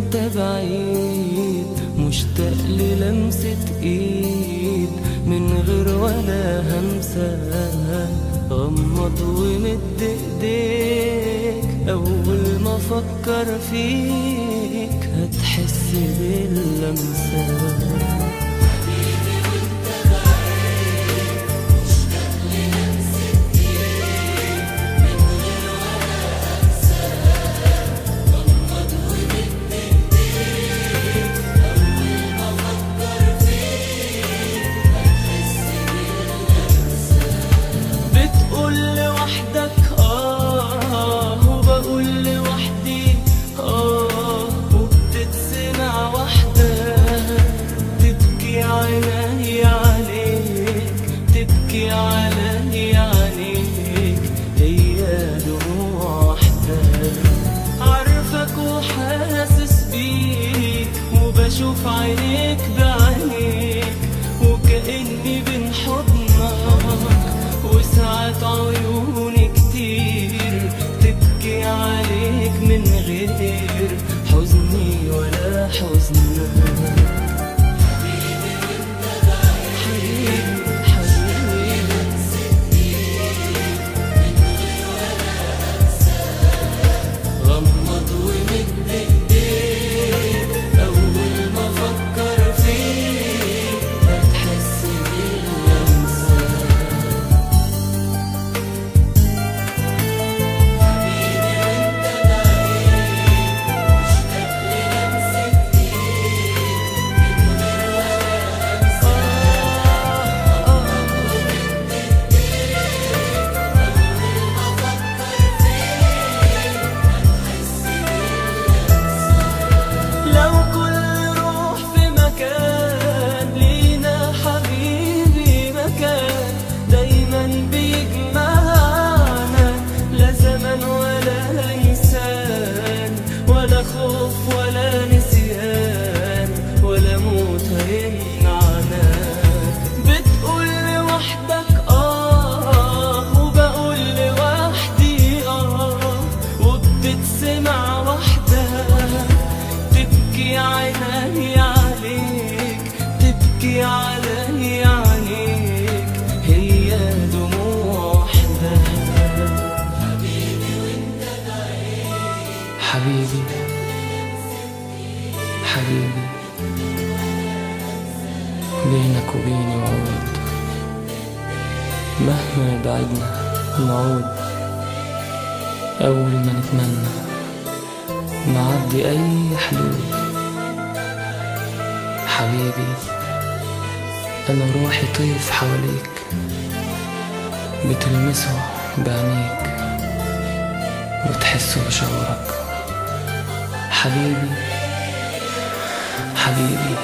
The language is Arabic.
وانت بعيد، مشتاق للمسة ايد من غير ولا همسة. غمض ومد ايديك، اول ما افكر فيك هتحس باللمسة. بشوف عينيك بعينيك وكأني بين حضنك، وساعات عيوني كتير تبكي عليك من غير حزني ولا حزنك. تبكي علي عليك، هي دموع وحدة. حبيبي وانت بعيد، حبيبي حبيبي بينك وبيني وعود، مهما بعدنا نعود. أول ما نتمنى نعدي أي حدود. حبيبي أنا روحي طيف حواليك، بتلمسه بعينيك وتحسه بشعورك. حبيبي حبيبي